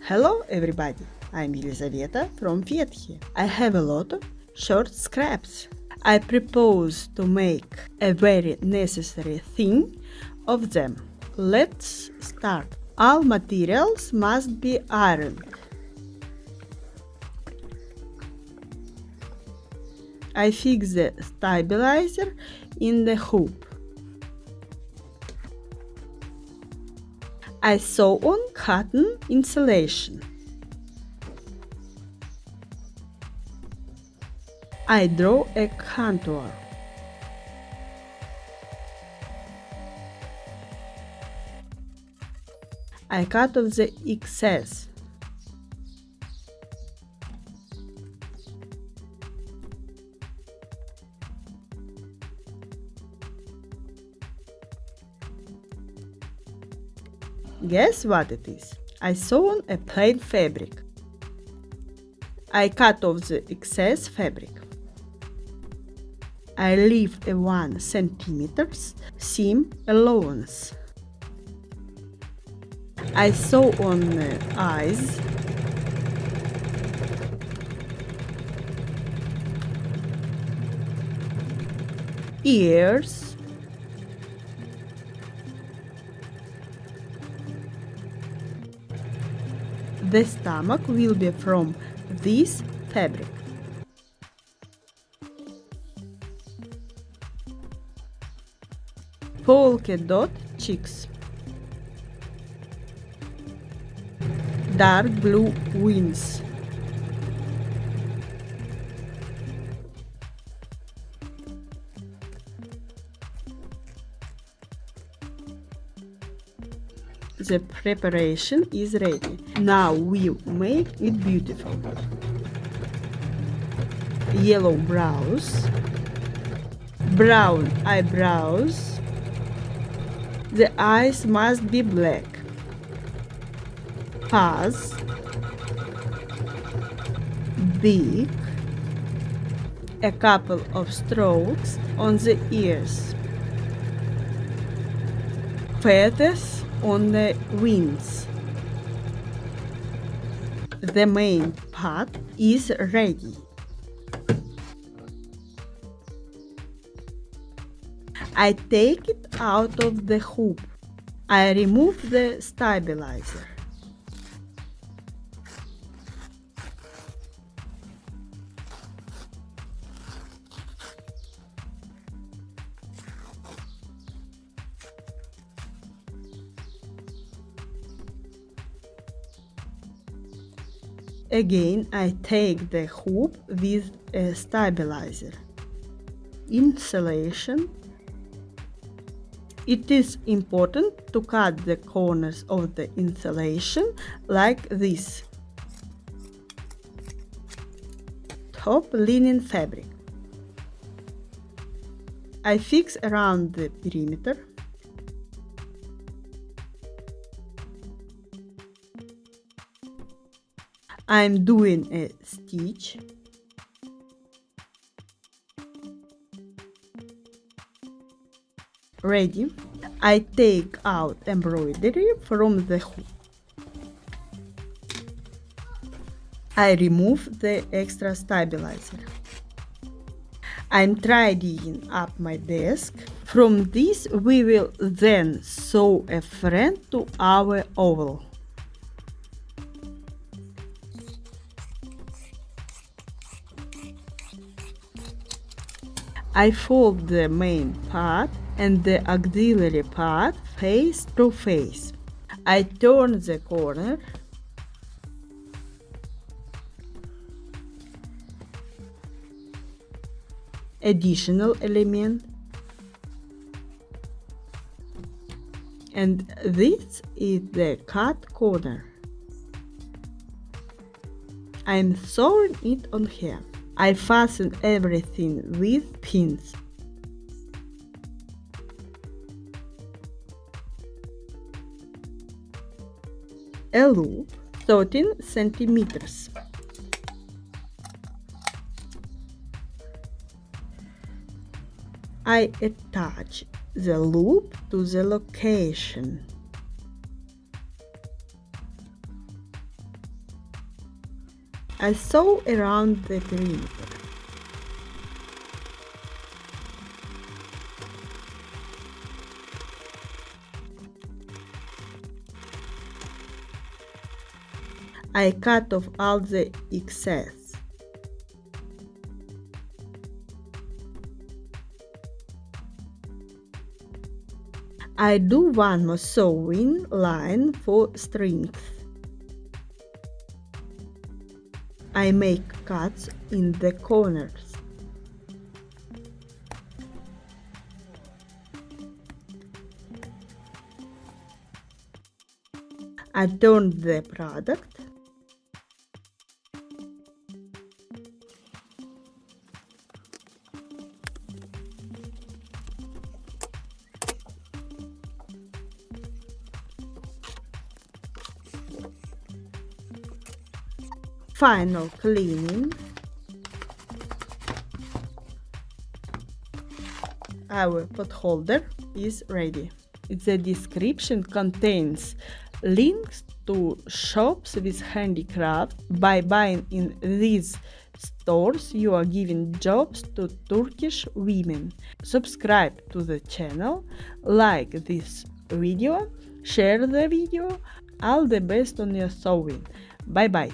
Hello everybody, I'm Elizaveta from Fethiye. I have a lot of short scraps. I propose to make a very necessary thing of them. Let's start. All materials must be ironed. I fix the stabilizer in the hoop. I sew on cotton insulation. I draw a contour. I cut off the excess. Guess what it is? I sew on a plain fabric. I cut off the excess fabric. I leave a 1 cm seam allowance. I sew on eyes. Ears. The stomach will be from this fabric. Polka dot cheeks. Dark blue wings. The preparation is ready. Now we'll make it beautiful. Yellow brows, brown eyebrows. The eyes must be black. Paws, beak, a couple of strokes on the ears, feathers on the wings. The main part is ready. I take it out of the hoop. I remove the stabilizer. Again, I take the hoop with a stabilizer. Insulation. It is important to cut the corners of the insulation like this. Top linen fabric. I fix around the perimeter. I'm doing a stitch. Ready. I take out embroidery from the hoop. I remove the extra stabilizer. I'm tidying up my desk. From this we will then sew a friend to our oval. I fold the main part and the auxiliary part face to face. I turn the corner. Additional element. And this is the cut corner. I'm sewing it on here. I fasten everything with pins. A loop 13 centimeters. I attach the loop to the location. I sew around the perimeter. I cut off all the excess. I do one more sewing line for strength. I make cuts in the corners. I turn the product. Final cleaning. Our potholder is ready. The description contains links to shops with handicraft. By buying in these stores, you are giving jobs to Turkish women. Subscribe to the channel, like this video, share the video. All the best on your sewing. Bye bye.